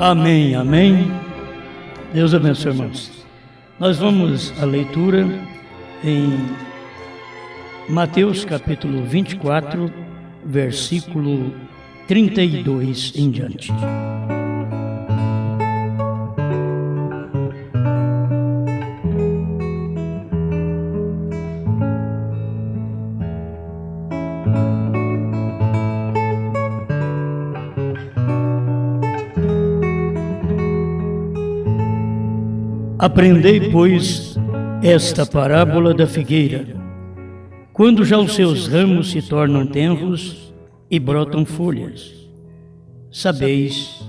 Amém, amém. Deus abençoe, irmãos. Nós vamos à leitura em Mateus capítulo 24, versículo 32 em diante. Aprendei, pois, esta parábola da figueira. Quando já os seus ramos se tornam tenros e brotam folhas, sabeis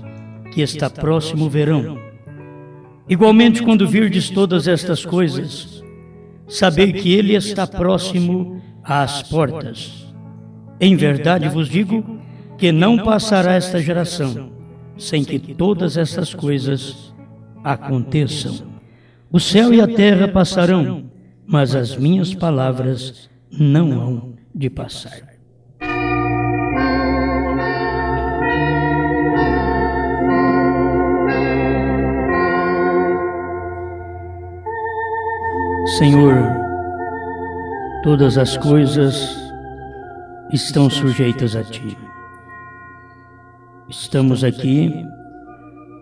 que está próximo o verão. Igualmente, quando virdes todas estas coisas, sabei que ele está próximo às portas. Em verdade vos digo que não passará esta geração sem que todas estas coisas aconteçam. O céu e a terra passarão, mas as minhas palavras não hão de passar. Senhor, todas as coisas estão sujeitas a Ti. Estamos aqui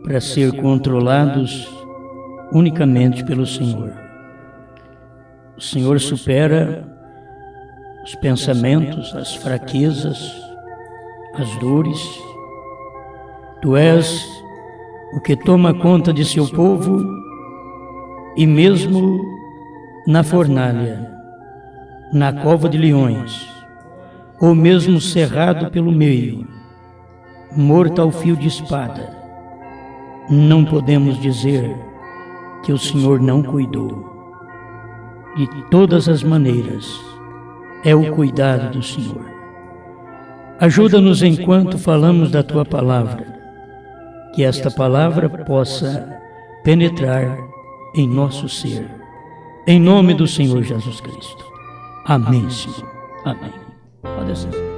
para ser controlados unicamente pelo Senhor. O Senhor supera os pensamentos, as fraquezas, as dores. Tu és o que toma conta de seu povo e mesmo na fornalha, na cova de leões, ou mesmo cerrado pelo meio, morto ao fio de espada, não podemos dizer que o Senhor não cuidou. De todas as maneiras, é o cuidado do Senhor. Ajuda-nos enquanto falamos da Tua palavra, que esta palavra possa penetrar em nosso ser. Em nome do Senhor Jesus Cristo. Amém, Senhor. Amém. Pode ser.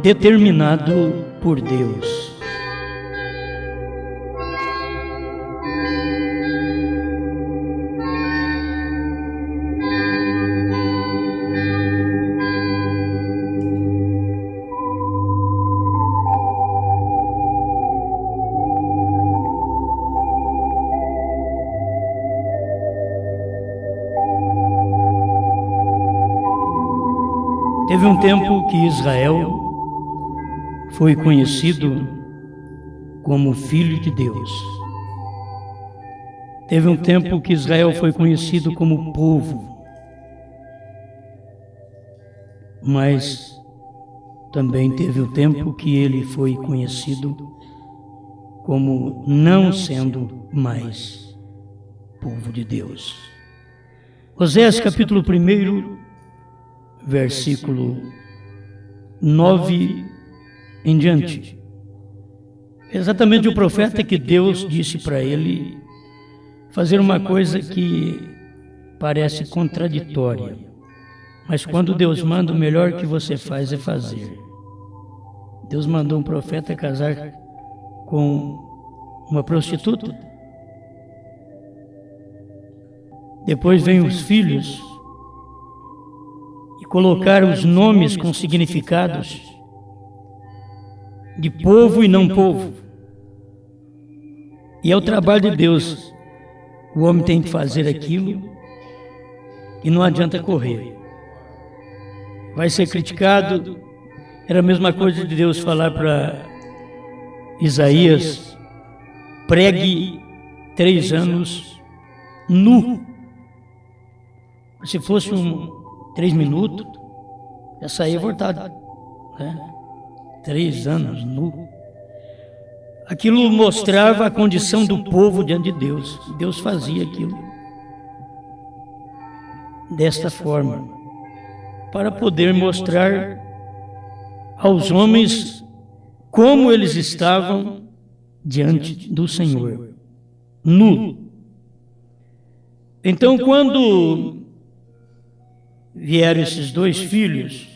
Determinado por Deus. Teve um tempo que Israel foi conhecido como Filho de Deus. Teve um tempo que Israel foi conhecido como povo, mas também teve um tempo que ele foi conhecido como não sendo mais povo de Deus. Oséias capítulo 1, versículo 9 em diante. Exatamente o profeta que Deus disse para ele fazer uma coisa que parece contraditória, mas quando Deus manda, o melhor que você faz é fazer. Deus mandou um profeta casar com uma prostituta. Depois vem os filhos e colocar os nomes com significados de povo e não povo. E é o trabalho de Deus. O homem tem que fazer aquilo e não adianta correr. Vai ser criticado. Era a mesma coisa de Deus falar para Isaías: pregue 3 anos nu. Se fosse 3 minutos, já saía voltado, né? 3 anos nu. Aquilo mostrava a condição do povo diante de Deus. Deus fazia aquilo. desta forma, para poder mostrar aos homens como eles estavam diante do Senhor, nu. Então, quando vieram esses dois filhos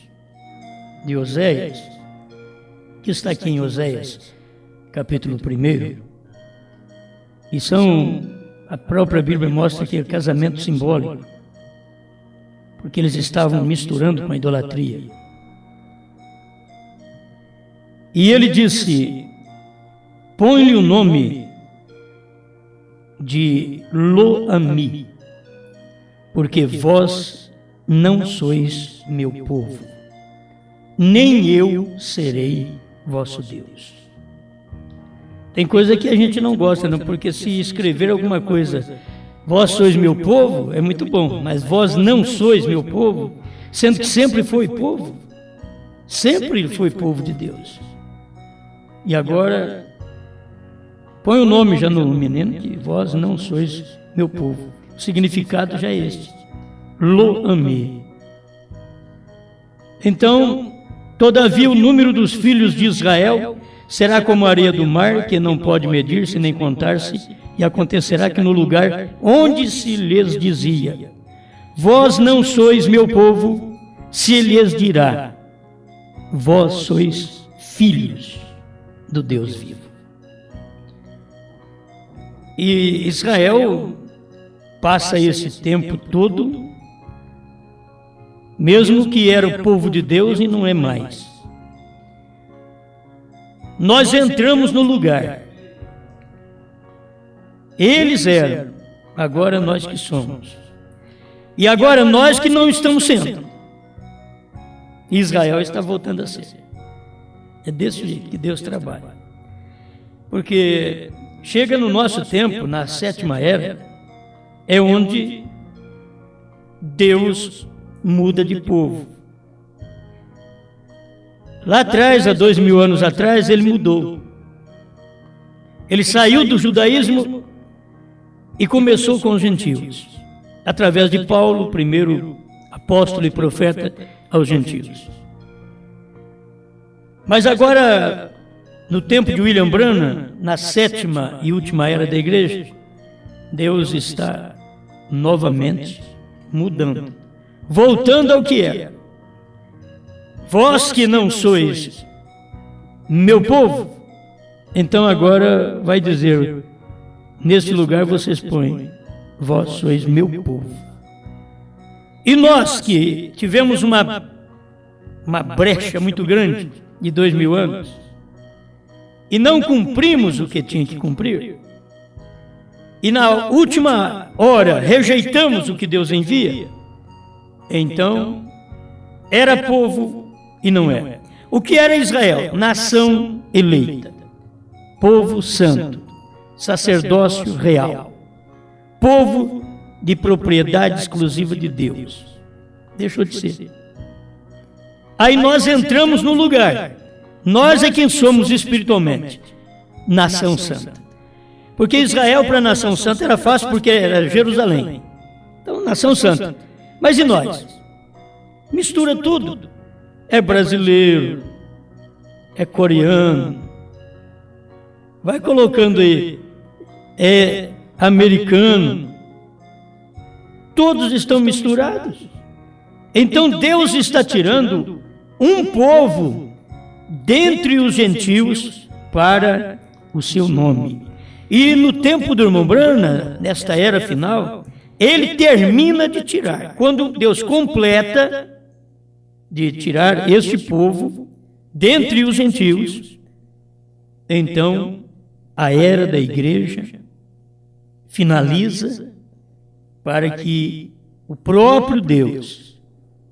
de Oséias, que está aqui em Oséias, capítulo 1, e a própria Bíblia mostra que é casamento simbólico, porque eles estavam misturando com a idolatria. E ele disse: põe-lhe o nome de Lo-Ami, porque vós não sois meu povo, nem eu serei vosso Deus. Tem coisa que a gente não gosta, não, porque se escrever alguma coisa, vós sois meu povo, é muito bom, mas vós não sois meu povo, sendo que sempre foi povo, sempre foi povo de Deus. E agora, põe o nome já no menino, que vós não sois meu povo. O significado já é este: Lo-Ami. Então, todavia o número dos filhos de Israel será como a areia do mar, que não pode medir-se nem contar-se, e acontecerá que no lugar onde se lhes dizia, vós não sois meu povo, se lhes dirá, vós sois filhos do Deus vivo. E Israel passa esse tempo todo, mesmo que era o povo de Deus e não é mais. Nós entramos no lugar. Eles eram, agora nós que somos. E agora nós que não estamos sendo. Israel está voltando a ser. É desse jeito que Deus trabalha. Porque chega no nosso tempo, na 7ª era, é onde Deus muda de povo. Lá atrás, há 2000 anos atrás, ele mudou. Ele saiu do judaísmo e começou com os gentios, através de Paulo, primeiro apóstolo e profeta aos gentios. Mas agora, no tempo de William Branham, na 7ª e última era da igreja, Deus está novamente mudando, voltando ao que era. Vós que não sois meu povo, então agora vai dizer, nesse lugar vocês põem, vós sois meu povo. E nós que tivemos uma brecha muito grande de 2000 anos e não cumprimos o que tinha que cumprir, e na última hora rejeitamos o que Deus envia, então era povo e não é. O que era Israel? Nação eleita, povo santo, sacerdócio real, povo de propriedade exclusiva de Deus. Deixou de ser. Aí nós entramos no lugar. Nós é quem somos espiritualmente. Nação santa. Porque Israel para a nação santa era fácil, porque era Jerusalém. Então, nação santa. Mas e nós? Mistura tudo. É brasileiro, é coreano, vai colocando aí, é americano, todos estão misturados. Então Deus está tirando um povo dentre os gentios para o seu nome. E no tempo do irmão Branham, nesta era final, ele termina de tirar. Quando Deus completa de tirar este povo dentre os gentios, então a era da igreja finaliza para que o próprio Deus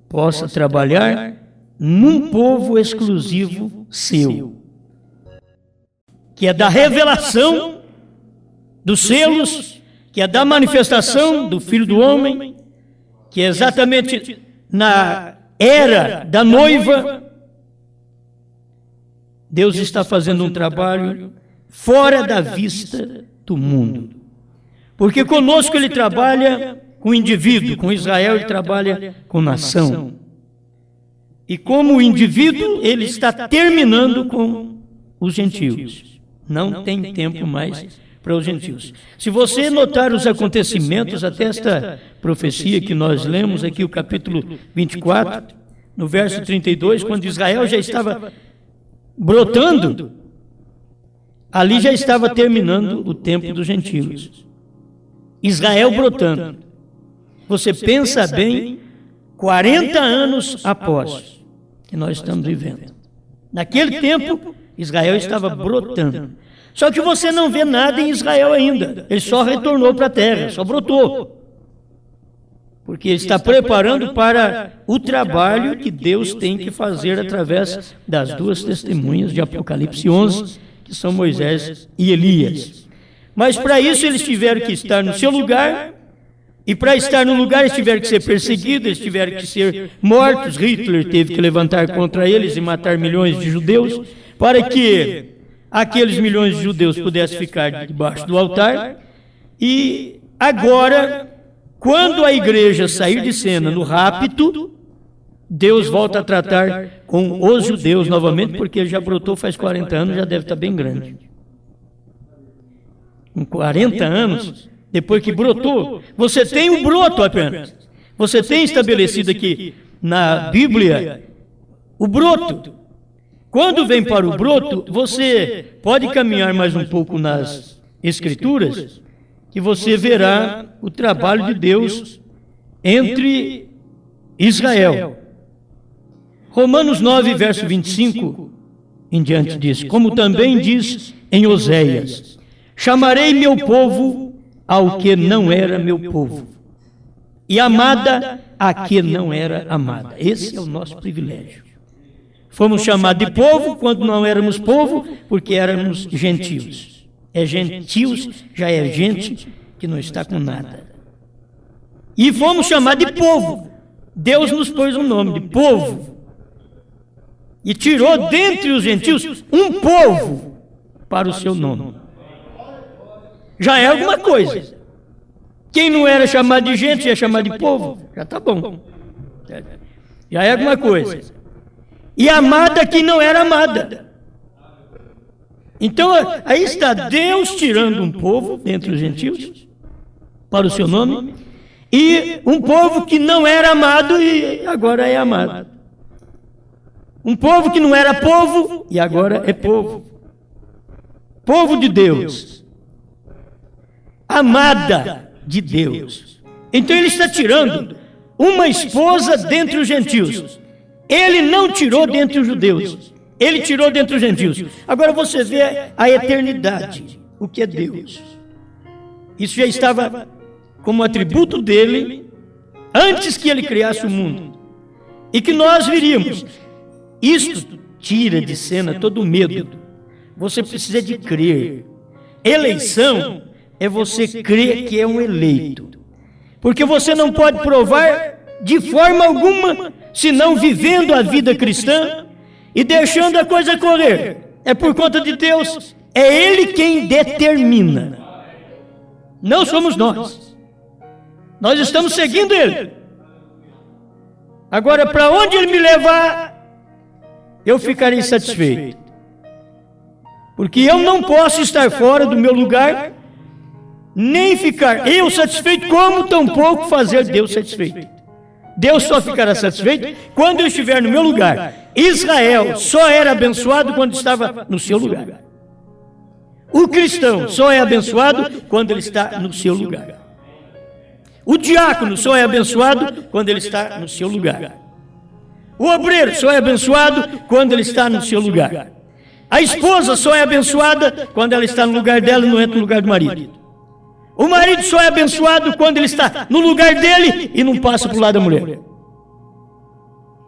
possa trabalhar num povo exclusivo seu, que é da revelação dos selos, que é da manifestação do Filho do Homem, que é exatamente na era da noiva. Deus está fazendo um trabalho fora da vista do mundo. Porque conosco Ele trabalha com o indivíduo, com Israel ele trabalha com nação. E como indivíduo, ele está terminando com os gentios. Não tem tempo mais para os gentios. Se você notar os acontecimentos, até esta profecia que nós lemos aqui, o capítulo 24, no verso 32, quando Israel já estava brotando, ali já estava terminando o tempo dos gentios. Israel brotando. Você pensa bem, 40 anos após que nós estamos vivendo. Naquele tempo, Israel estava brotando. Só que você não vê nada em Israel ainda. Ele só retornou para a terra, só brotou. Porque ele está preparando para o trabalho que Deus tem que fazer através das duas testemunhas de Apocalipse 11, que são Moisés e Elias. Mas para isso eles tiveram que estar no seu lugar, e para estar no lugar eles tiveram que ser perseguidos, eles tiveram que ser mortos. Hitler teve que levantar contra eles e matar milhões de judeus, para que aqueles milhões de judeus pudessem ficar debaixo do altar. E agora, quando a igreja sair de cena no rapto, Deus volta a tratar com os judeus novamente, porque ele já brotou faz 40 anos, já deve estar bem grande. Com 40 anos, depois que brotou, você tem um broto apenas. Você tem estabelecido aqui na Bíblia o broto. Quando vem para o broto, você pode caminhar mais um pouco nas Escrituras, que você verá o trabalho de Deus entre Israel. Romanos 9, verso 25 em diante diz: como também diz em Oséias: chamarei meu povo ao que não era meu povo, e amada a que não era amada. Esse é o nosso privilégio. Fomos chamados de povo quando não éramos povo, porque éramos gentios. É gentios, já é gente que não está com nada. E fomos chamados de povo. Deus nos pôs um nome de povo. E tirou dentre os gentios um povo para o seu nome. Já é alguma coisa. Quem não era chamado de gente, ia chamar de povo. Já está bom. Já é alguma coisa. E amada quem não era amada. Então, aí está Deus tirando um povo dentre os gentios para o seu nome, e um povo que não era amado e agora é amado. Um povo que não era povo e agora é povo. Povo de Deus. Amada de Deus. Então ele está tirando uma esposa dentre os gentios. Ele não tirou dentre os judeus. Ele tirou dentre os gentios. Agora você vê a eternidade. O que é Deus? Isso já estava como atributo dele antes que ele criasse o mundo. E que nós viríamos. Isto tira de cena todo o medo. Você precisa de crer. Eleição é você crer que é um eleito. Porque você não pode provar de forma alguma, senão vivendo a vida cristã e deixando a coisa correr. É por conta de Deus. É Ele quem determina. Não somos nós. Nós estamos seguindo Ele. Agora, para onde Ele me levar, eu ficarei satisfeito. Porque eu não posso estar fora do meu lugar, nem ficar eu satisfeito, como tampouco fazer Deus satisfeito. Deus só ficará satisfeito quando eu estiver no meu lugar. Israel só era abençoado quando estava no seu lugar. O cristão só é abençoado quando ele está no seu lugar. O diácono só é abençoado quando ele está no seu lugar. O obreiro só é abençoado quando ele está no seu lugar. A esposa só é abençoada quando ela está no lugar dela e não entra no lugar do marido. O marido só é abençoado quando ele está no lugar dele e não passa para o lado da mulher.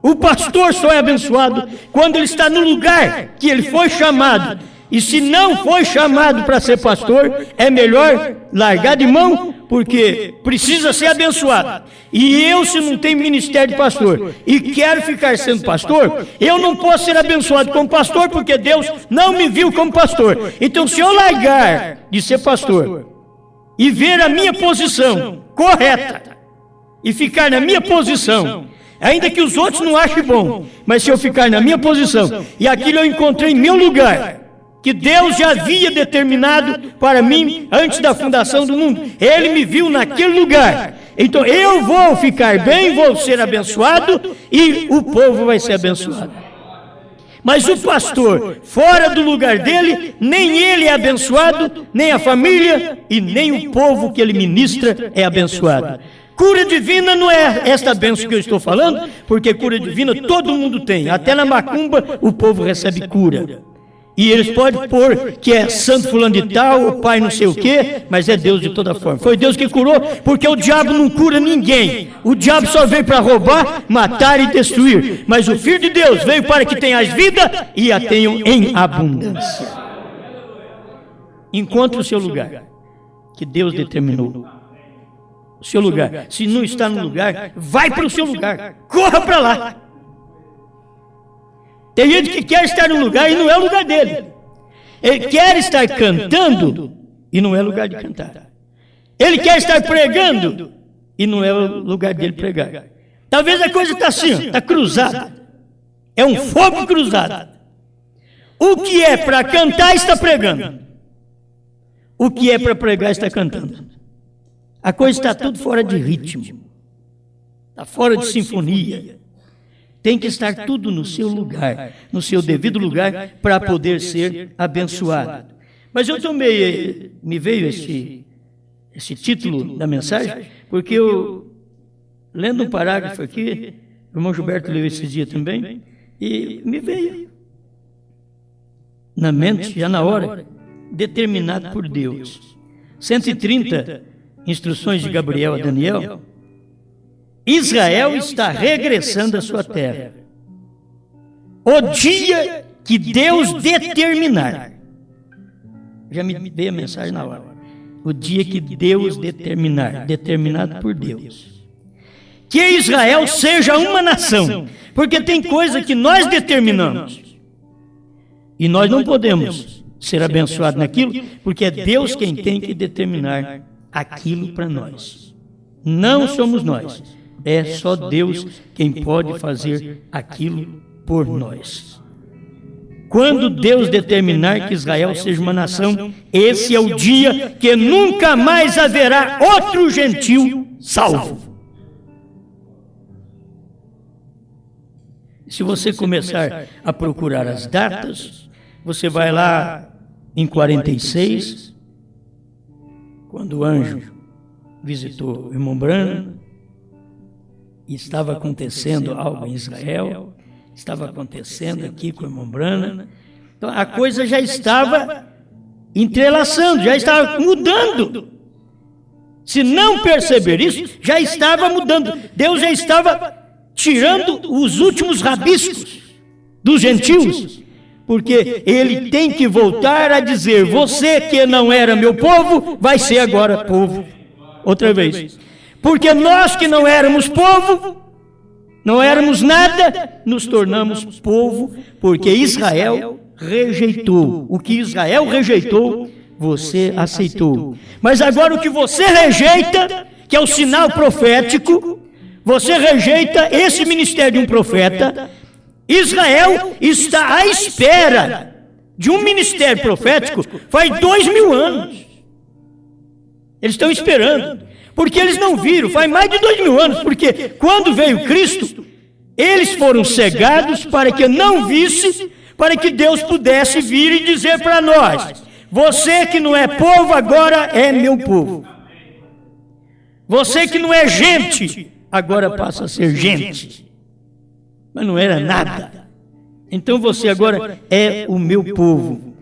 O pastor só é abençoado quando ele está no lugar que ele foi chamado. E se não foi chamado para ser pastor, é melhor largar de mão, porque precisa ser abençoado. E eu, se não tenho ministério de pastor e quero ficar sendo pastor, eu não posso ser abençoado como pastor, porque Deus não me viu como pastor. Então, se eu largar de ser pastor e ver a minha posição correta e ficar na minha posição, ainda que os outros não achem bom, mas se eu ficar na minha posição, e aquilo eu encontrei meu lugar, que Deus já havia determinado para mim antes da fundação do mundo, Ele me viu naquele lugar, então eu vou ficar bem, vou ser abençoado, e o povo vai ser abençoado. Mas o pastor, fora do lugar dele, nem ele é abençoado, nem a família e nem o povo que ele ministra é abençoado. Cura divina não é esta bênção que eu estou falando, porque cura divina todo mundo tem. Até na macumba o povo recebe cura. E eles podem pôr que é santo fulano de tal, o pai não sei o quê, mas é Deus de toda forma. Foi Deus que curou, porque o diabo não cura ninguém. O diabo só veio para roubar, matar e destruir. Mas o Filho de Deus veio para que tenhas vida e a tenham em abundância. Encontre o seu lugar, que Deus determinou. O seu lugar. Se não está no lugar, vai para o seu lugar. Corra para lá. Tem gente que quer estar no lugar e não é o lugar dele. Ele quer estar cantando e não é lugar de cantar. Ele quer estar pregando e não é o lugar dele pregar. Talvez a coisa está assim, está cruzada. É um fogo cruzado. O que é para cantar está pregando. O que é para pregar está cantando. A coisa está tudo fora de ritmo. Está fora de sinfonia. Tem que estar tudo no seu lugar, no seu devido lugar, para poder ser abençoado. Mas eu tomei, me veio esse título da mensagem, porque eu, lendo um parágrafo aqui, o irmão Gilberto leu esse dia também, e me veio na mente, já na hora, determinado por Deus. 130 instruções de Gabriel a Daniel. Israel está regressando à sua terra. O dia que Deus determinar. Já me veio a mensagem na hora. O dia que Deus determinar, determinado por Deus. Que Israel seja uma nação. Porque tem coisa que nós determinamos. E nós não podemos ser abençoados naquilo, porque é Deus quem tem que determinar aquilo para nós. Não somos nós. É só Deus quem pode fazer aquilo por nós. Quando Deus determinar que Israel seja uma nação, esse é o dia que nunca mais haverá outro gentil salvo. Se você começar a procurar as datas, você vai lá em 46, quando o anjo visitou o irmão Branham, estava acontecendo algo em Israel, estava acontecendo aqui com o irmão Branham. Então a coisa já estava entrelaçando, já estava mudando. Se não perceber isso, já estava mudando. Deus já estava tirando os últimos rabiscos dos gentios, porque Ele tem que voltar a dizer: você que não era meu povo, vai ser agora povo. Outra vez. Porque nós que não éramos povo, não éramos nada, nos tornamos povo, porque Israel rejeitou. O que Israel rejeitou, você aceitou. Mas agora o que você rejeita, que é o sinal profético, você rejeita esse ministério de um profeta. Israel está à espera de um ministério profético faz 2000 anos. Eles estão esperando. Porque eles não viram, faz mais de 2000 anos, porque quando veio Cristo, eles foram cegados para que não visse, para que Deus pudesse vir e dizer para nós: você que não é povo, agora é meu povo. Você que não é gente, agora passa a ser gente. Mas não era nada. Então você agora é o meu povo.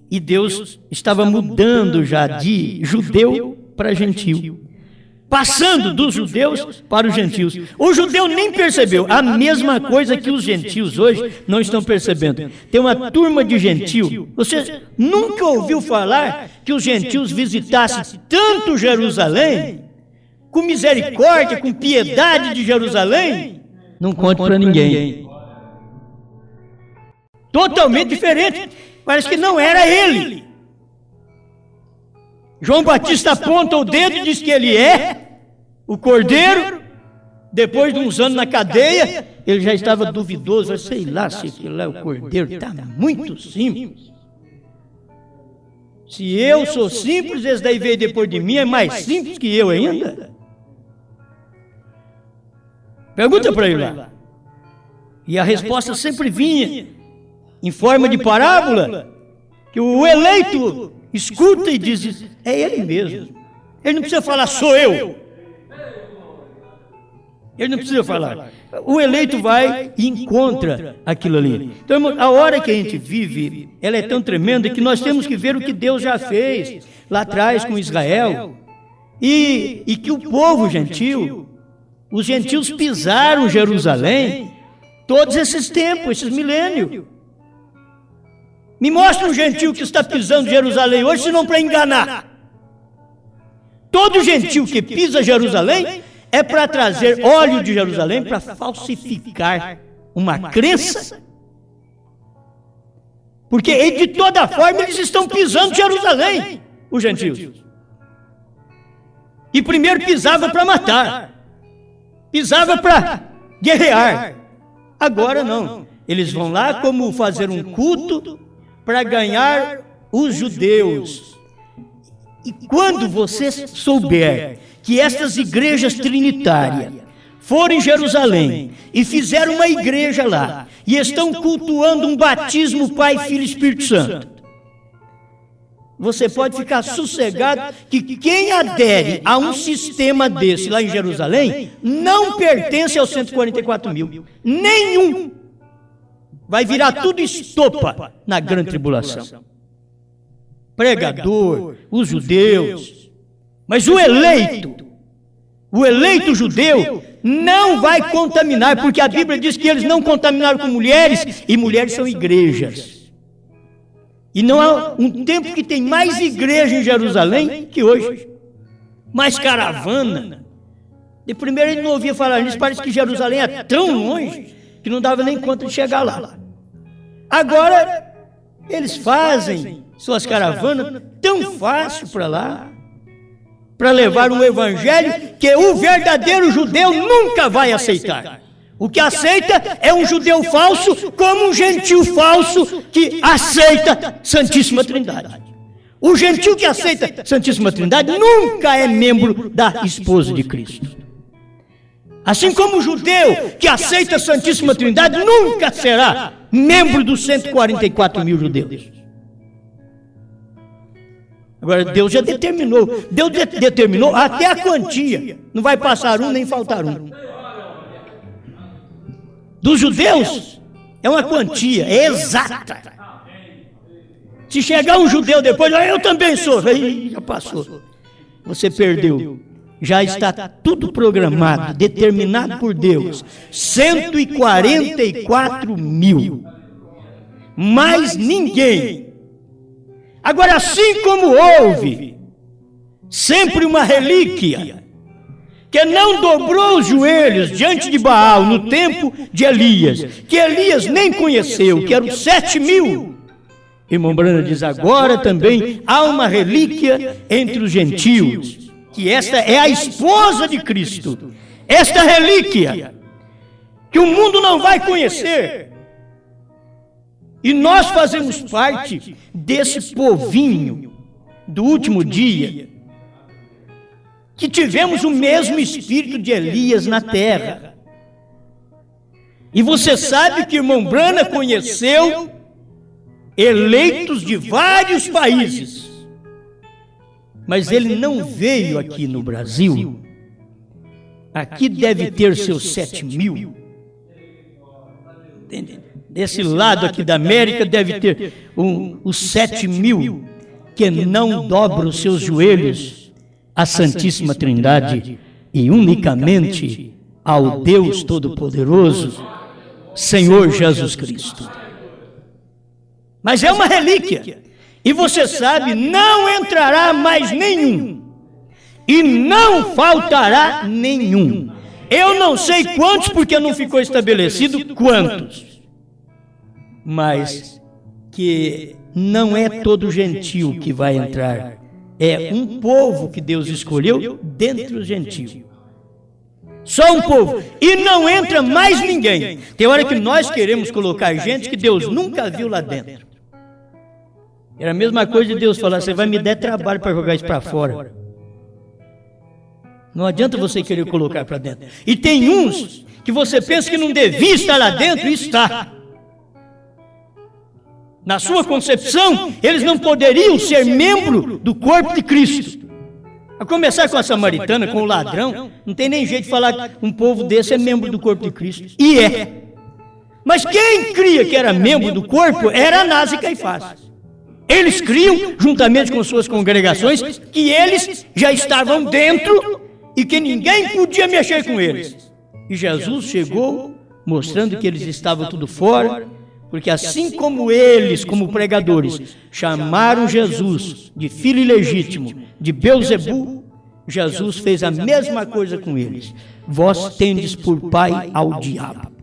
E Deus estava mudando já de judeu para gentil. Passando dos judeus para os gentios. O judeu nem percebeu. A mesma coisa que os gentios hoje não estão percebendo. Tem uma turma de gentil. Você nunca ouviu falar que os gentios visitassem tanto Jerusalém, com misericórdia, com piedade de Jerusalém? Não conte para ninguém. Totalmente diferente. Parece que não era ele. João Batista aponta o dedo e diz que ele é o Cordeiro Depois de uns anos na cadeia, ele já estava duvidoso, sei lá se aquilo lá é o cordeiro, está muito simples. Se eu sou simples, esse daí veio depois de mim, é mais simples que eu ainda. Pergunta para ele lá. E a resposta sempre vinha em forma de parábola, que o eleito escuta e diz, é ele mesmo. Ele não precisa falar, sou eu. Ele não precisa falar. O eleito vai e encontra aquilo ali. Então, a hora que a gente vive, ela é tão tremenda que nós temos que ver o que Deus já fez lá atrás com Israel. E que o povo gentil, os gentios pisaram Jerusalém todos esses tempos, esses milênios. Me mostra um gentil que está pisando Jerusalém hoje, senão para enganar. Todo gentil que pisa Jerusalém é para trazer óleo de Jerusalém para falsificar uma crença. Porque de toda forma eles estão pisando Jerusalém, os gentios. E primeiro pisava para matar, pisava para guerrear. Agora não, eles vão lá como fazer um culto para ganhar os judeus. E quando você souber que estas igrejas trinitárias foram em Jerusalém e fizeram uma igreja lá e estão cultuando um batismo Pai, Filho e Espírito Santo, você pode ficar sossegado que quem adere a um sistema desse lá em Jerusalém não pertence aos 144 mil. Nenhum. Vai virar tudo estopa na grande tribulação. Pregador, os judeus. Mas o eleito judeu não vai contaminar, porque a Bíblia diz que eles não contaminaram com mulheres, e mulheres são igrejas. E não há um tempo que tem mais igreja em Jerusalém que hoje. Mais caravana. De primeiro ele não ouvia falar nisso, parece que Jerusalém é tão longe que não dava nem conta de chegar lá. Agora, eles fazem suas caravanas tão fácil para lá, para levar um evangelho que o verdadeiro judeu nunca vai aceitar. O que aceita é um judeu falso, como um gentil falso que aceita Santíssima Trindade. O gentil que aceita Santíssima Trindade nunca é membro da esposa de Cristo. Assim como o judeu que aceita Santíssima Trindade nunca será membro dos 144 mil judeus. Agora, Deus já determinou. Deus determinou até a quantia. Não vai passar um nem faltar um. Dos judeus, é uma quantia, é exata. Se chegar um judeu depois, eu também sou. Aí já passou. Você perdeu. Já está tudo programado, determinado por Deus. 144 mil. Mais ninguém. Agora, assim como houve sempre uma relíquia que não dobrou os joelhos diante de Baal no tempo de Elias, que Elias nem conheceu, que eram 7 mil. Irmão Brana diz, agora também há uma relíquia entre os gentios, que esta é a esposa de Cristo. Esta relíquia, que o mundo não vai conhecer. E nós fazemos parte desse povinho do último dia, que tivemos o mesmo espírito de Elias na terra. E você sabe que irmão Brana conheceu eleitos de vários países, mas ele não veio aqui no Brasil. Aqui deve ter seus 7 mil. Desse lado aqui da América deve ter os 7 mil que não dobram os seus joelhos à Santíssima Trindade e unicamente ao Deus Todo-Poderoso, Senhor Jesus Cristo. Mas é uma relíquia. E você sabe, não entrará mais nenhum. E não faltará nenhum. Eu não sei quantos, porque não ficou estabelecido quantos. Mas que não é todo gentil que vai entrar. É um povo que Deus escolheu dentre os gentios. Só um povo. E não entra mais ninguém. Tem hora que nós queremos colocar gente que Deus nunca viu lá dentro. Era a mesma coisa de Deus falar, você vai me dar trabalho para jogar isso para fora. Não adianta você querer colocar para dentro. E tem uns que você pensa que não devia estar lá dentro e está. Na sua concepção, eles não poderiam ser membro do corpo de Cristo. A começar com a samaritana, com o ladrão, não tem nem jeito de falar que um povo desse é membro do corpo de Cristo. E é. Mas quem cria que era membro do corpo era Anás e Caifás. Eles criam, juntamente com suas congregações, que eles já estavam dentro e que ninguém podia mexer com eles. E Jesus chegou mostrando que eles estavam tudo fora, porque assim como eles, como pregadores, chamaram Jesus de filho ilegítimo, de Belzebu, Jesus fez a mesma coisa com eles. Vós tendes por pai ao diabo.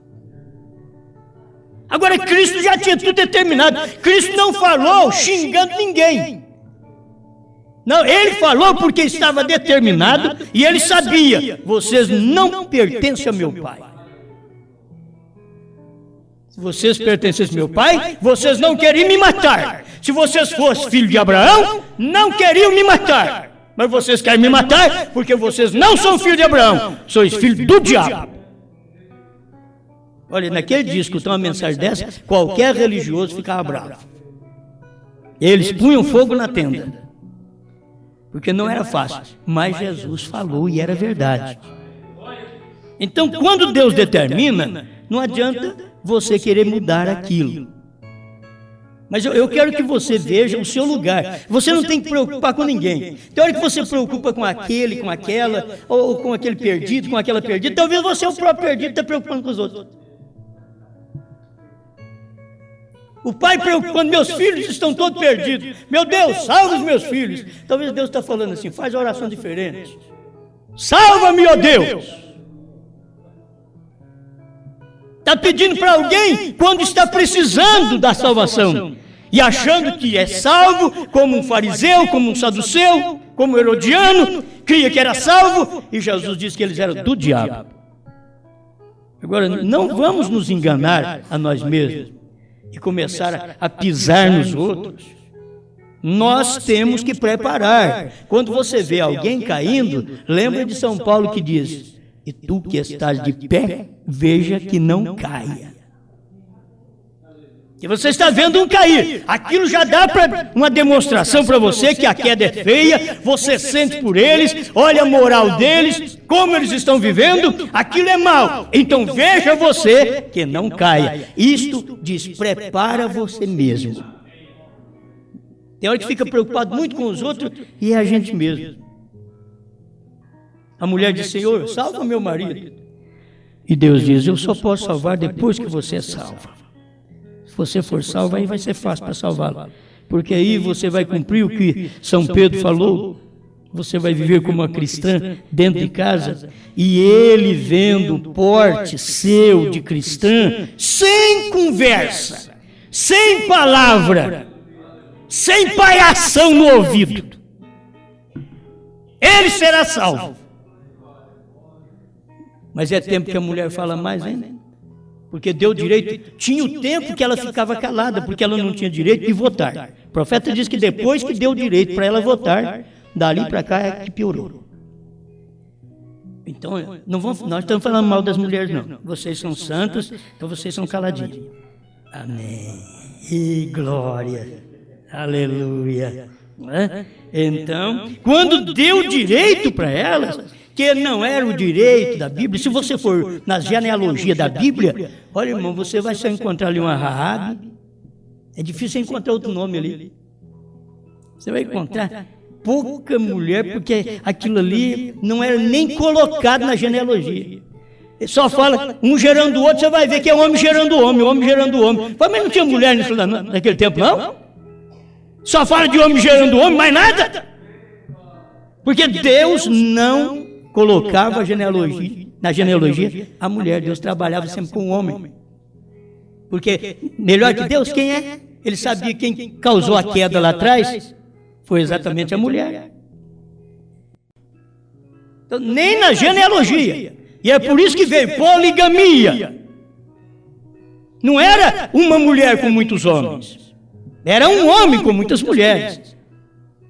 Agora, Cristo já tinha tudo determinado. Cristo não falou xingando ninguém. Não, ele falou porque estava determinado e ele sabia: vocês não pertencem ao meu pai. Se vocês pertencessem ao meu pai, vocês não queriam me matar. Se vocês fossem filho de Abraão, não queriam me matar. Mas vocês querem me matar porque vocês não são filho de Abraão, sois filho do diabo. Olha, naquele dia, escutar uma mensagem dessa, qualquer religioso ficava bravo. Eles punham fogo na tenda, porque não era fácil. Mas Jesus falou e era verdade. Então, quando Deus determina, não adianta você querer mudar aquilo. Mas eu quero que você veja o seu lugar. Você não tem que preocupar com ninguém. Tem hora que você preocupa com aquele, com aquela, ou com aquele perdido, com aquela perdida. Talvez você, o próprio perdido, está preocupando com os outros. O pai preocupando, meus filhos estão todos perdidos. Meu Deus, salva os meus filhos. Talvez Deus está falando assim, faz a oração diferente. Salva-me, ó Deus. Está pedindo para alguém quando está precisando da salvação. E achando que é salvo, como um fariseu, como um saduceu, como um herodiano, cria que era salvo, e Jesus disse que eles eram do diabo. Agora, não vamos nos enganar a nós mesmos e começar a pisar nos outros. Nós temos que preparar. Quando você vê alguém caindo, lembra de São Paulo que diz: e tu que estás de pé, veja que não caia. E você está vendo um cair, aquilo já dá uma demonstração para você que a queda é feia, você sente por eles, olha a moral deles, como eles estão vivendo, aquilo é mal. Então veja você que não caia. Isto diz, prepara você mesmo. Tem hora que fica preocupado muito com os outros e é a gente mesmo. A mulher diz: Senhor, salva meu marido. E Deus diz: eu só posso salvar depois que você é salvo. Se você for salvo, aí vai ser fácil para salvá-lo. Porque aí você vai cumprir o que São Pedro falou. Você vai viver como uma cristã dentro de casa. E ele vendo o porte seu de cristã, sem conversa, sem palavra, sem palhação no ouvido, ele será salvo. Mas é tempo que a mulher fala mais ainda. Porque deu direito, tinha o tempo que ela ficava calada, porque ela não tinha direito de votar. O profeta diz que depois que deu direito para ela votar, dali para cá é que piorou. Então, nós estamos falando mal das mulheres, não. Vocês são santas, então vocês são caladinhos. Amém. E glória. Aleluia. Então, quando deu direito para elas, que não era o direito da Bíblia, se você for na genealogia da Bíblia, olha, irmão, você vai só encontrar ali uma Raabe, é difícil encontrar outro nome ali. Você vai encontrar pouca mulher, porque aquilo ali não era nem colocado na genealogia. Ele só fala um gerando o outro, você vai ver que é homem gerando homem, homem gerando homem. Mas não tinha mulher nisso naquele tempo, não? Só fala de homem gerando homem, mais nada. Porque Deus não colocava na genealogia a mulher. Deus trabalhava sempre com o homem. Porque melhor que Deus, quem é? Ele sabia quem causou a queda lá atrás. Foi exatamente a mulher. Então, nem na genealogia E é por isso que veio poligamia. Não era uma mulher com muitos homens. Era um homem com muitas mulheres.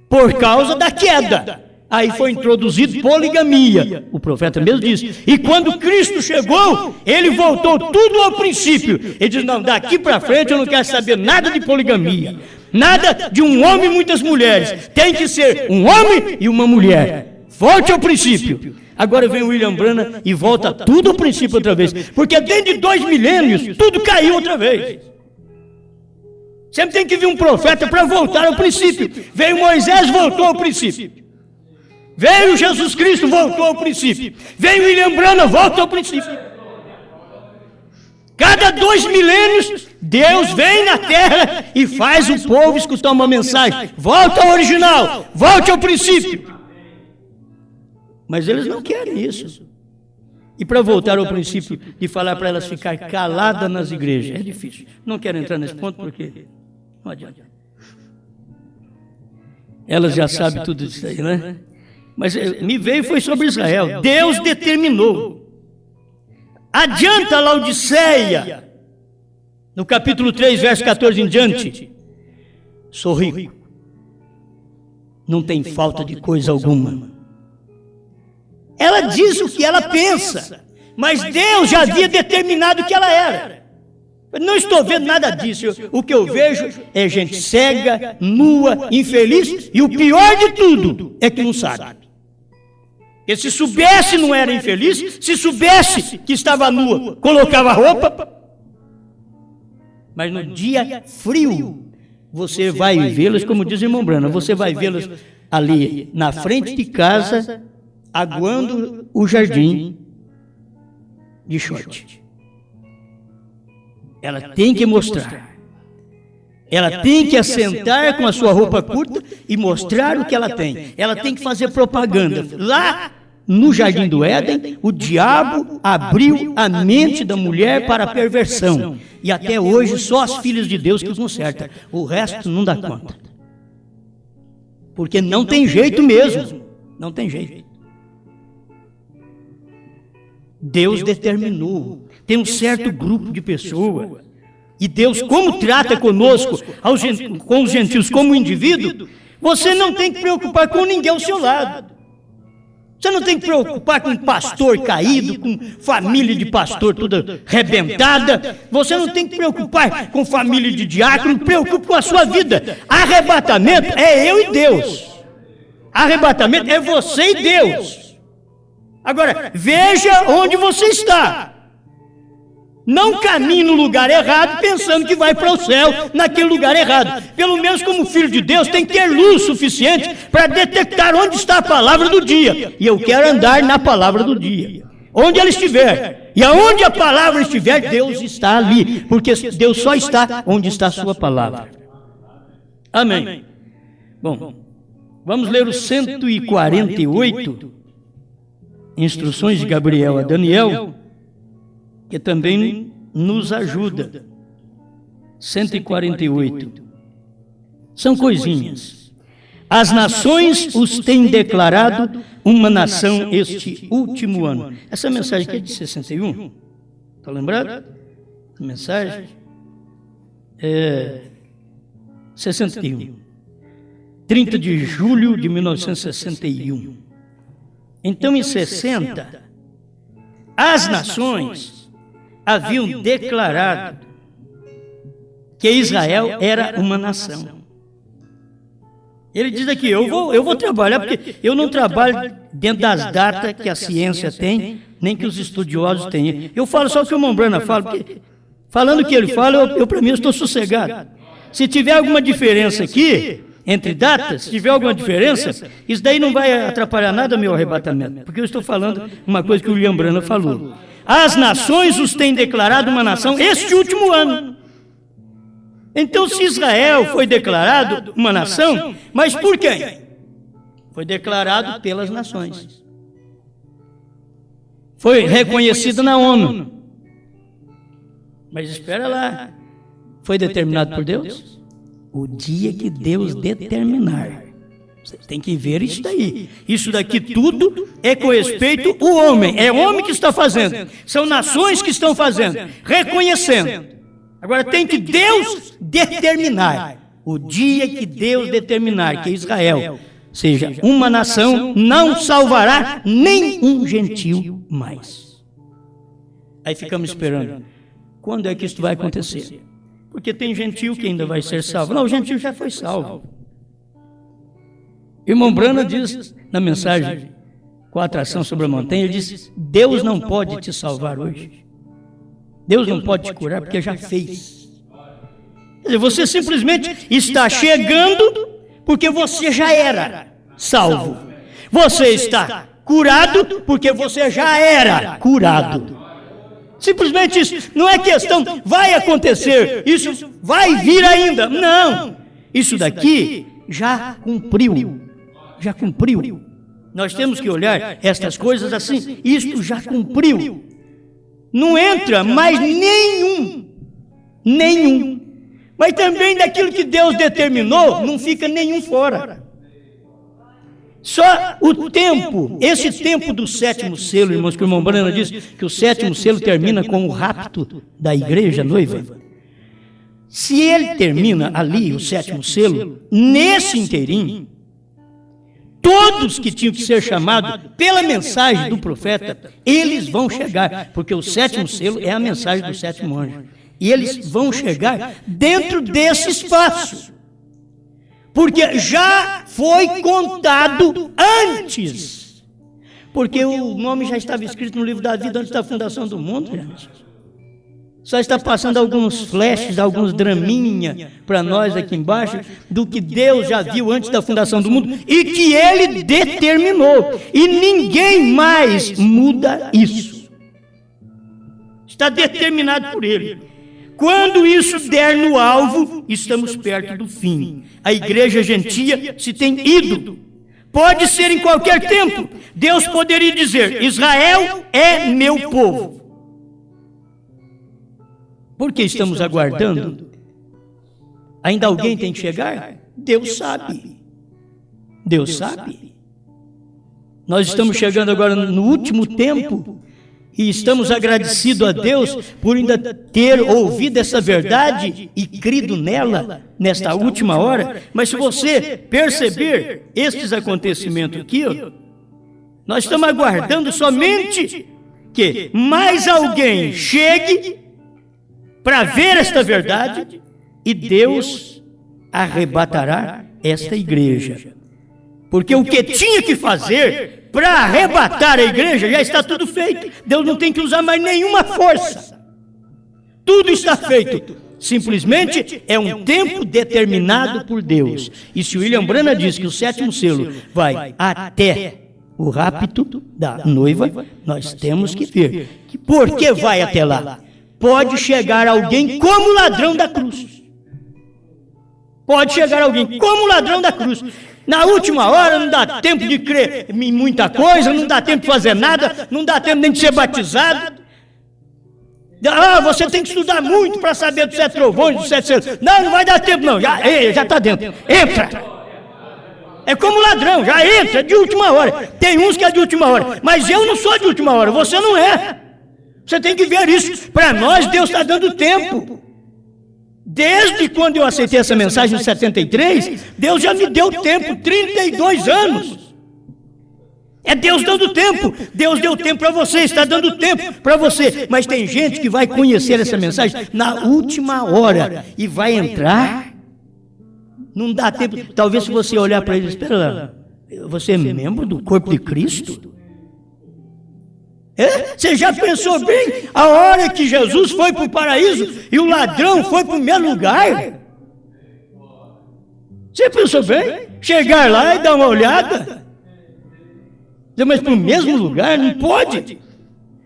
Por causa da queda. Aí foi introduzido poligamia. O profeta mesmo disse. E quando Cristo chegou, ele voltou tudo ao princípio. Ele disse, não, daqui para frente eu não quero saber nada de poligamia. Nada de um homem e muitas mulheres. Tem que ser um homem e uma mulher. Volte ao princípio. Agora vem o William Branham e volta tudo ao princípio outra vez. Porque dentro de 2 milênios, tudo caiu outra vez. Sempre tem que vir um profeta para voltar ao princípio. Veio Moisés, voltou ao princípio. Veio Jesus Cristo, voltou ao princípio. Veio William Branham, volta ao princípio. Cada 2 milênios, Deus vem na terra e faz o povo escutar uma mensagem. Volta ao original, volte ao princípio. Mas eles não querem isso. E para voltar ao princípio de falar para elas ficar caladas nas igrejas, é difícil. Não quero entrar nesse ponto porque não adianta. Elas já sabem tudo isso aí, né? Mas me veio foi sobre Israel. Deus determinou. Adianta Laodiceia, no capítulo 3, verso 14 em diante. Sou rico. Não tem falta de coisa alguma. Ela diz o que ela pensa, mas Deus já havia determinado o que ela era. Eu não estou vendo nada disso. O que eu vejo é gente cega, nua, infeliz, e o pior de tudo é que não sabe. Porque se soubesse não era infeliz, se soubesse que estava nua, colocava roupa. Mas no dia frio, você vai vê-las, como diz o irmão Branham, você vai vê-las ali na frente de casa, aguando o jardim de short. Ela tem que mostrar. Ela tem que assentar com a sua roupa curta e mostrar o que ela tem. Ela tem que fazer propaganda. Lá no Jardim do Éden, o diabo abriu a mente da mulher para a perversão. E até hoje só as filhas de Deus que consertam. O resto não dá conta. Porque não tem jeito mesmo. Não tem jeito. Deus determinou. Tem um certo grupo de pessoas. E Deus, como trata conosco, com os gentios como indivíduo, você não tem que preocupar com ninguém ao seu lado. Você não tem que preocupar com pastor caído, com família de pastor toda arrebentada. Você não tem que preocupar com família de diácono. Preocupe com a sua vida. Arrebatamento é eu e Deus. Arrebatamento é você e Deus. Agora, veja onde você está. Não caminhe no lugar errado pensando que vai para o céu naquele lugar errado. Pelo menos como filho de Deus tem que ter luz suficiente para detectar onde está a palavra do dia. E eu quero andar na palavra do dia. Onde ela estiver. E aonde a palavra estiver, Deus está ali. Porque Deus só está onde está a sua palavra. Amém. Bom, vamos ler o 148, instruções de Gabriel a Daniel, que também nos ajuda. 148. São coisinhas. As nações os têm declarado uma nação este último ano. Essa mensagem aqui é de 61. Está lembrado? A mensagem é 61. 30 de julho de 1961. Então, em 60, as nações haviam declarado que Israel era uma nação. Ele diz aqui, eu vou trabalhar, porque eu não trabalho dentro das datas que a ciência tem, nem que os estudiosos têm. Eu falo só o que o irmão Branham fala, porque falando o que ele fala, eu para mim eu estou sossegado. Se tiver alguma diferença aqui, entre datas, se tiver alguma diferença, isso daí não vai atrapalhar nada meu arrebatamento, porque eu estou falando uma coisa que o William Branham falou. As nações os têm declarado uma nação este último ano. Então, se Israel foi declarado uma nação, mas por quem? Foi declarado pelas nações. Foi reconhecido na ONU. Mas espera lá. Foi determinado por Deus? O dia que Deus determinar. Você tem que ver isso daí. Isso daqui tudo é com respeito ao homem. É o homem que está fazendo. São nações que estão fazendo, reconhecendo. Agora tem que Deus determinar. O dia que Deus determinar que Israel seja uma nação, não salvará nem um gentil mais. Aí ficamos esperando. Quando é que isso vai acontecer? Porque tem gentil que ainda vai ser salvo. Não, o gentil já foi salvo. Irmão Branham diz na mensagem com a atração sobre a montanha, ele diz: Deus não pode te salvar hoje. Deus não pode te curar porque já fez. Quer dizer, você simplesmente está chegando porque você já era salvo. Você está curado porque você já era curado. Simplesmente isso. Não é questão, vai acontecer, isso vai vir ainda. Não. Isso daqui já cumpriu. Já cumpriu. Nós temos que olhar estas coisas assim. Isto já cumpriu. Não entra mais nenhum. Mas também daquilo que Deus determinou, não fica nenhum fora. Só o tempo, esse tempo do sétimo selo, irmãos, que o irmão Branham diz que o sétimo selo termina com o rapto da igreja noiva. Se ele termina ali, o sétimo selo, nesse inteirinho, todos que tinham que ser chamados pela mensagem do profeta, eles vão chegar, porque o sétimo selo é a mensagem do sétimo anjo. E eles vão chegar dentro desse espaço. Porque já foi contado antes. Porque o nome já estava escrito no livro da vida antes da fundação do mundo, gente. Só está passando alguns flashes, alguns draminha para nós aqui embaixo, do que Deus já viu antes da fundação do mundo e que Ele determinou. E ninguém mais muda isso. Está determinado por Ele. Quando isso der no alvo, estamos perto do fim. A igreja gentia se tem ido. Pode ser em qualquer tempo. Deus poderia dizer: Israel é meu povo. Por que estamos aguardando? Ainda alguém tem que chegar? Deus sabe. Deus sabe. Nós estamos chegando agora no último tempo. E estamos agradecidos a Deus por ainda ter ouvido essa verdade e crido nela nesta última hora. Mas se você perceber estes acontecimentos aqui, nós estamos aguardando somente que mais alguém chegue para ver esta verdade e Deus arrebatará esta igreja. Porque o que tinha que fazer para arrebatar a igreja já está tudo feito. Deus não tem que usar mais nenhuma força. Tudo está feito. Simplesmente é um tempo determinado por Deus. E se William Branham diz que o sétimo selo vai até o rapto da noiva, nós temos que ver. Por que vai até lá? Pode chegar alguém como ladrão da cruz. Pode chegar alguém como ladrão da cruz. Na última hora não dá tempo de crer em muita coisa, não dá tempo de fazer nada, não dá tempo nem de ser batizado. Ah, você tem que estudar muito para saber dos 7 trovões, dos 7 selos. Não vai dar tempo não, já está dentro. Entra. É como ladrão, já entra de última hora. Tem uns que é de última hora, mas eu não sou de última hora, você não é. Você tem que ver isso. Para nós, Deus está dando tempo. Desde quando eu aceitei essa mensagem em 73, Deus já me deu tempo, 32 anos. É Deus dando tempo. Deus deu tempo para você, está dando tempo para você. Mas tem gente que vai conhecer essa mensagem na última hora e vai entrar. Não dá tempo. Talvez se você olhar para ele, espera lá, você é membro do corpo de Cristo? É? Você já pensou bem a hora que Jesus foi para o paraíso e o ladrão foi para o mesmo lugar? Você pensou bem? Chegar lá e dar uma olhada? Mas para o mesmo lugar? Não pode.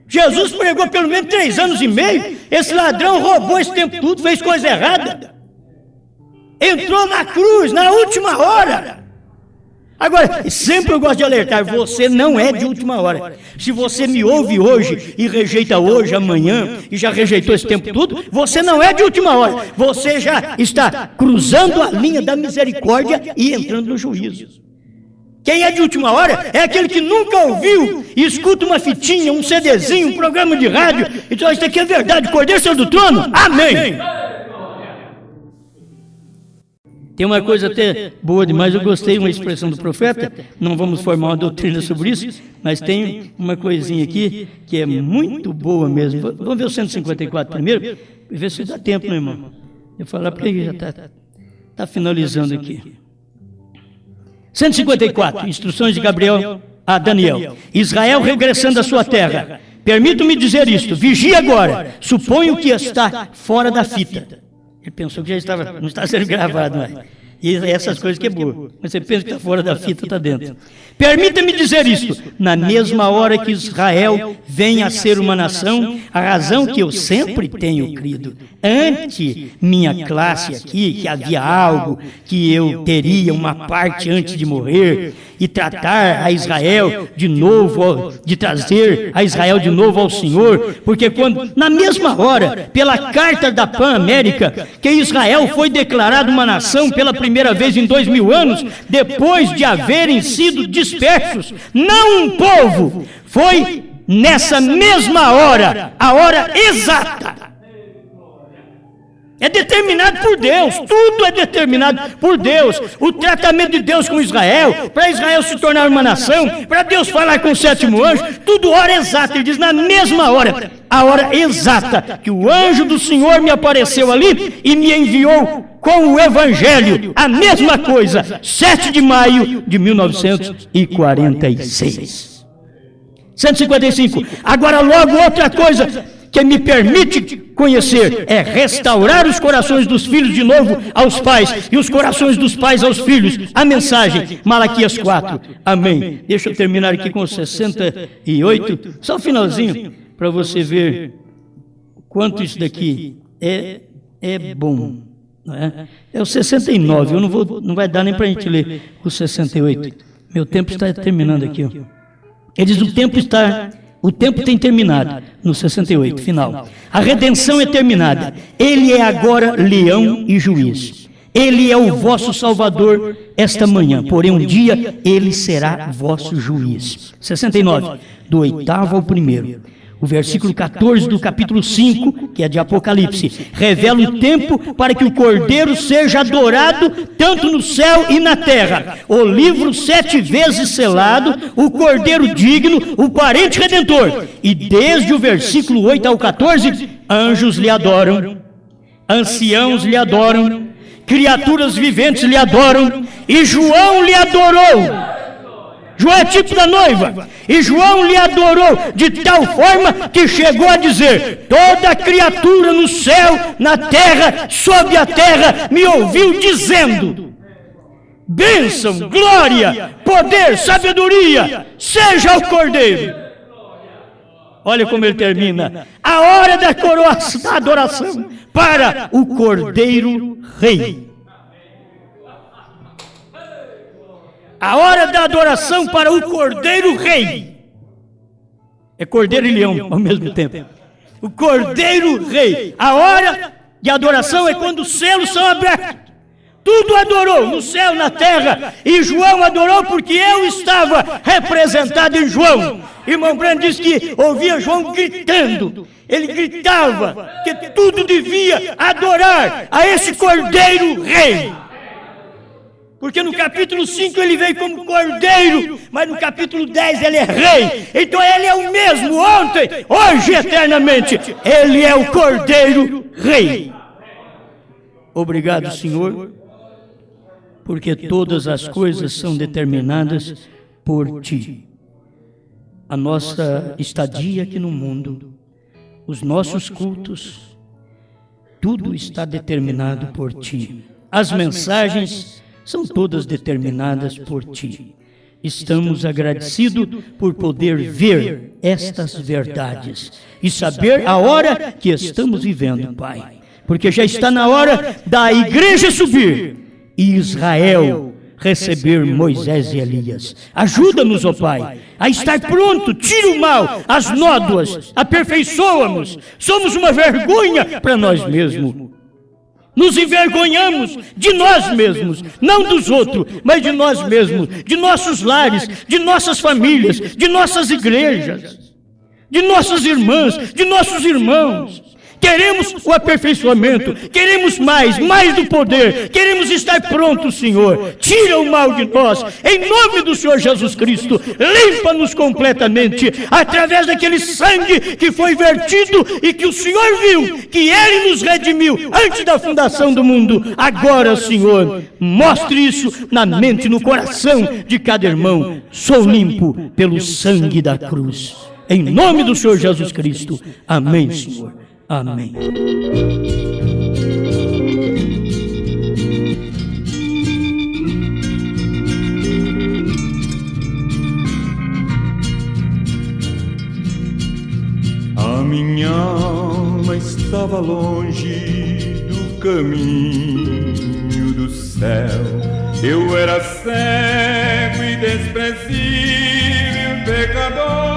Jesus pregou pelo menos 3 anos e meio. Esse ladrão roubou esse tempo todo, fez coisa errada. Entrou na cruz na última hora. Agora, sempre eu gosto de alertar, você não é de última hora. Se você me ouve hoje e rejeita hoje, amanhã, e já rejeitou esse tempo todo, você não é de última hora. Você já está cruzando a linha da misericórdia e entrando no juízo. Quem é de última hora é aquele que nunca ouviu e escuta uma fitinha, um CDzinho, um programa de rádio e diz: isso aqui é verdade, o Cordeiro saiu do trono? Amém! Tem uma coisa até boa demais, eu gostei de uma expressão do profeta, não vamos formar uma doutrina sobre isso, mas tem uma coisinha aqui que é muito boa mesmo. Vamos ver o 154 primeiro, ver se dá tempo, meu irmão. Eu vou falar porque já está finalizando aqui. 154, instruções de Gabriel a Daniel. Israel regressando à sua terra. Permito-me dizer isto, vigia agora, suponho que está fora da fita. Ele pensou que já estava, não está sendo gravado mais. E essas coisas que é boa. Mas você pensa que está fora da fita, está dentro. Permita-me dizer isto. Na mesma hora que Israel vem a ser uma nação, a razão que eu sempre tenho crido, ante minha classe aqui, que havia algo que eu teria uma parte antes de morrer, e tratar a Israel de novo, de trazer a Israel de novo ao Senhor, porque quando, na mesma hora, pela carta da Pan-América, que Israel foi declarado uma nação pela primeira vez em 2000 anos, depois de haverem sido dispersos, não um povo, foi nessa mesma hora, a hora exata. É determinado por Deus, tudo é determinado por Deus. O tratamento de Deus com Israel, para Israel se tornar uma nação, para Deus falar com o sétimo anjo, tudo hora exata. Ele diz, na mesma hora, a hora exata, que o anjo do Senhor me apareceu ali e me enviou com o Evangelho, a mesma coisa, 7 de maio de 1946. 155. Agora logo outra coisa que me permite conhecer é restaurar os corações dos filhos de novo aos pais e os corações dos pais aos filhos. A mensagem, Malaquias 4. Amém. Deixa eu terminar aqui com 68, só o finalzinho, para você ver quanto isso daqui é bom. Não é? É o 69, eu não vai dar nem para a gente ler o 68. Meu tempo está terminando aqui. Ó. Ele diz, o tempo tem terminado, no 68, final. A redenção é terminada. Ele é agora leão e juiz. Ele é o vosso salvador esta manhã, porém um dia ele será vosso juiz. 69, do 8º ao 1º. O versículo 14 do capítulo 5, que é de Apocalipse, revela o tempo para que o Cordeiro seja adorado tanto no céu e na terra. O livro 7 vezes selado, o Cordeiro digno, o parente redentor. E desde o versículo 8 ao 14, anjos lhe adoram, anciãos lhe adoram, criaturas viventes lhe adoram, e João lhe adorou. João é tipo da noiva, e João lhe adorou de tal forma que chegou a dizer, toda criatura no céu, na terra, sob a terra, me ouviu dizendo, bênção, glória, poder, sabedoria, seja ao Cordeiro. Olha como ele termina, a hora da coroação, da adoração, para o Cordeiro Rei. A hora da adoração para o Cordeiro Rei. É Cordeiro e Leão ao mesmo tempo. O Cordeiro Rei. A hora de adoração é quando os selos são abertos. Tudo adorou, no céu, na terra. E João adorou porque eu estava representado em João. Irmão Branco diz que ouvia João gritando. Ele gritava que tudo devia adorar a esse Cordeiro Rei. Porque no capítulo 5 ele veio como cordeiro, mas no capítulo 10 ele é rei. Então ele é o mesmo ontem, hoje e eternamente. Ele é o Cordeiro Rei. Obrigado, Senhor, porque todas as coisas são determinadas por Ti. A nossa estadia aqui no mundo, os nossos cultos, tudo está determinado por Ti. As mensagens são todas determinadas por Ti. Estamos agradecidos por poder ver estas verdades e saber a hora que estamos vivendo, Pai. Porque já está na hora da igreja subir e Israel receber Moisés e Elias. Ajuda-nos, ó Pai, a estar pronto, tira o mal, as nódoas, aperfeiçoa-nos. Somos uma vergonha para nós mesmos. Nos envergonhamos de nós mesmos, não dos outros, mas de nós mesmos, de nossos lares, de nossas famílias, de nossas igrejas, de nossas irmãs, de nossos irmãos. Queremos o aperfeiçoamento, queremos mais do poder, queremos estar prontos, Senhor. Tira o mal de nós, em nome do Senhor Jesus Cristo. Limpa-nos completamente, através daquele sangue que foi vertido e que o Senhor viu, que Ele nos redimiu antes da fundação do mundo. Agora, Senhor, mostre isso na mente e no coração de cada irmão. Sou limpo pelo sangue da cruz. Em nome do Senhor Jesus Cristo. Amém, Senhor. Amém. A minha alma estava longe do caminho do céu. Eu era cego e desprezível pecador.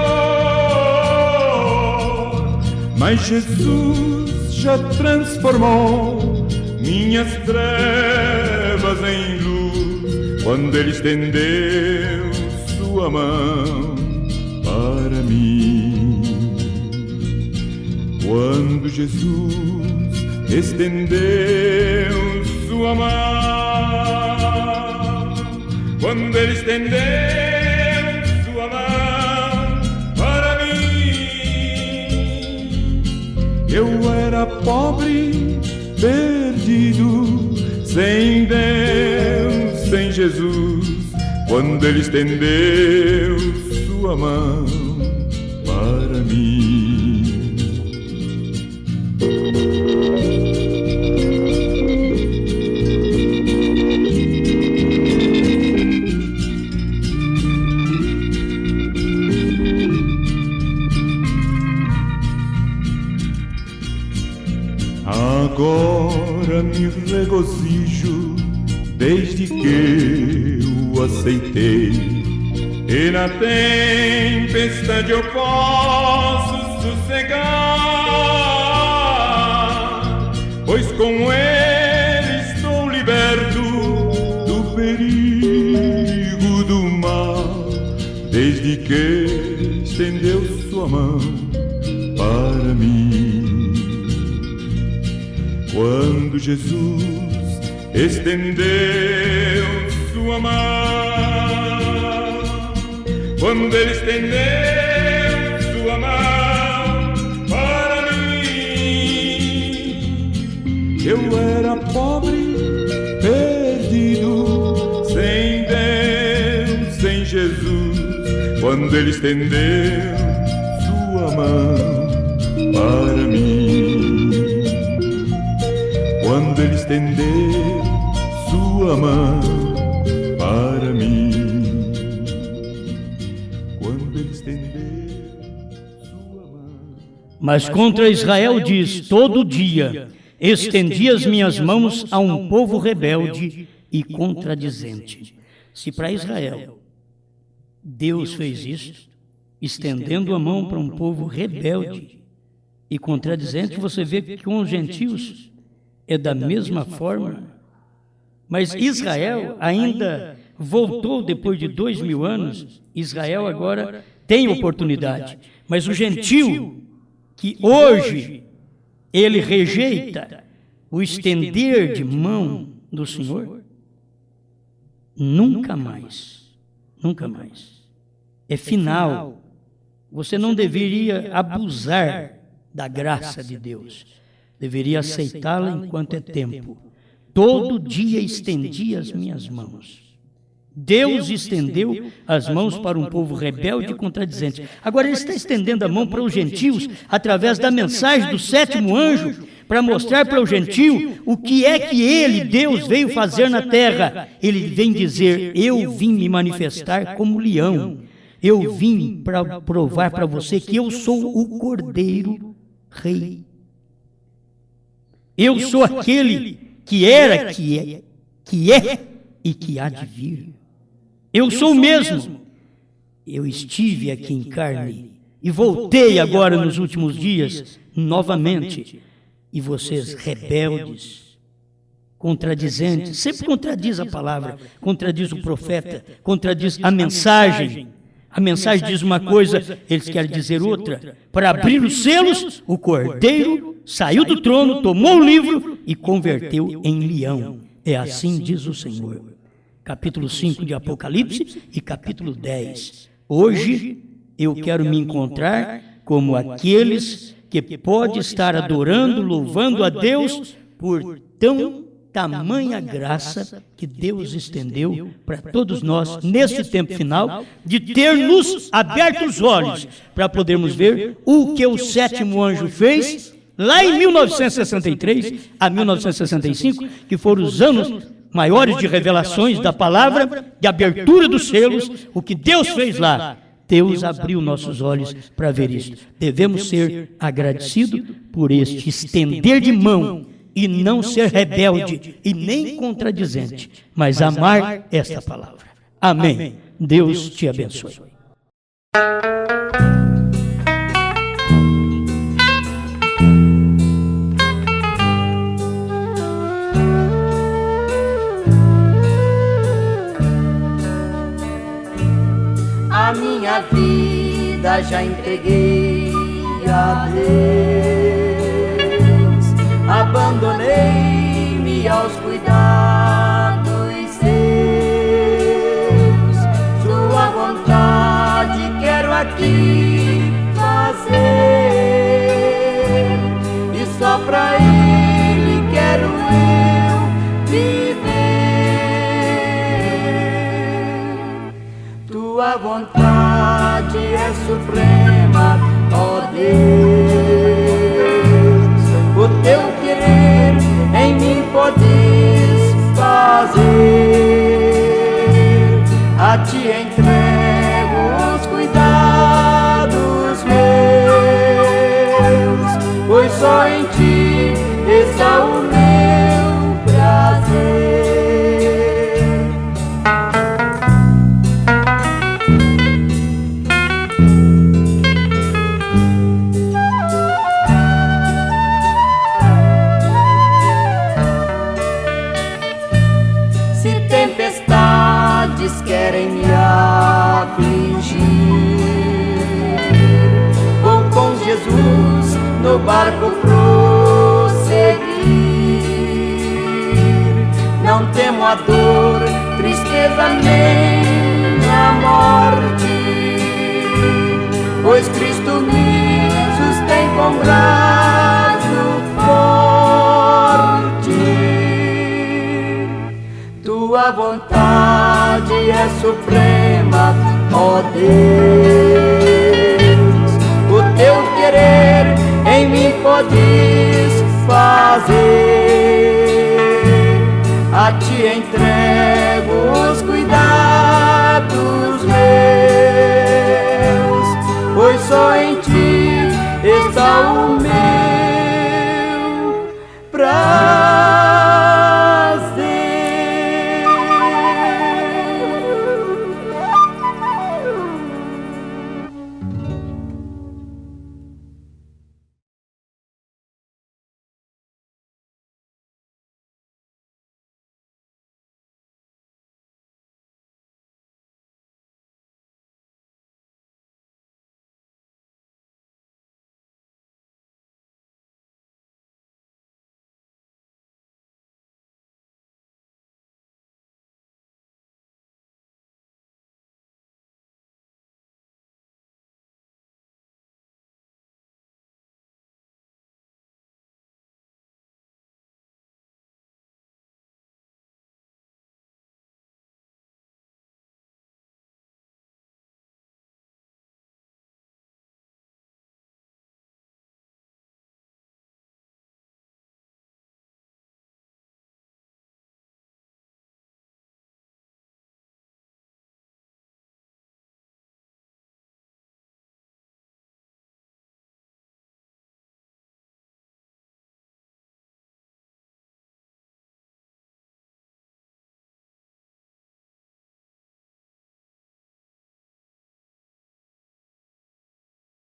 Mas Jesus já transformou minhas trevas em luz, quando Ele estendeu sua mão para mim. Quando Jesus estendeu sua mão, quando Ele estendeu sua mão para mim. Eu era pobre, perdido, sem Deus, sem Jesus, quando Ele estendeu sua mão para mim. Agora me regozijo desde que o aceitei, e na tempestade eu posso sossegar, pois com Ele estou liberto do perigo do mal, desde que estendeu sua mão para mim. Quando Jesus estendeu sua mão, quando Ele estendeu sua mão para mim, eu era pobre, perdido, sem Deus, sem Jesus, quando Ele estendeu sua mão para mim. Quando Ele estendeu sua mão para mim, quando Ele estendeu sua mão. Mas contra Israel diz: todo dia estendi as minhas mãos a um povo rebelde e contradizente. Se para Israel Deus fez isso, estendendo a mão para um povo rebelde e contradizente, você vê que com os gentios é da mesma forma. Mas Israel ainda voltou depois de 2000 anos. Israel agora tem oportunidade. Mas o gentio, que hoje ele rejeita o estender de mão do Senhor, nunca mais, é final. Você não deveria abusar da graça de Deus. Deveria aceitá-la enquanto é tempo. Todo dia estendi as minhas mãos. Deus estendeu as mãos para um povo rebelde e contradizente. Agora Ele está estendendo a mão para os gentios através da mensagem do sétimo anjo, para mostrar para o gentio o que é que Ele, Deus, veio fazer na terra. Ele vem dizer: eu vim me manifestar como leão. Eu vim para provar para você que eu sou o Cordeiro Rei. Eu sou aquele que era, que é e que há de vir. Eu sou o mesmo. Eu estive aqui em carne e voltei agora nos últimos dias novamente. E vocês rebeldes contradizente, sempre contradiz a palavra, contradiz o profeta, contradiz a mensagem. A mensagem diz uma coisa, eles querem dizer outra. Para abrir os selos, o cordeiro saiu do trono, tomou o livro e converteu em leão. É assim diz o Senhor. Capítulo 5 de Apocalipse e capítulo 10. Hoje eu quero me encontrar como aqueles que podem estar adorando, louvando a Deus por tamanha graça que Deus estendeu para todos nós, neste tempo final, de ter nos aberto os olhos para podermos ver o que o sétimo anjo fez lá em 1963 a 1965, que foram os anos maiores de revelações da palavra, de abertura dos selos, o que Deus fez lá. Deus abriu nossos olhos para ver isso. Devemos ser agradecidos por este estender de mão e não ser rebelde e nem contradizente, mas amar esta palavra. Amém. Deus te abençoe. A minha vida já entreguei a Deus, abandonei-me aos cuidados seus. Sua vontade quero aqui fazer, e só pra Ele quero eu viver. Tua vontade é suprema, ó Deus. O teu querer em mim podes fazer. A ti entrego os cuidados meus, pois só em ti está o meu prazer. Querem me afligir, vou com Jesus no barco prosseguir. Não temo a dor, tristeza nem a morte, pois Cristo me sustém com braço forte. Tua vontade é suprema, ó Deus. O teu querer em mim podes fazer. A ti entrego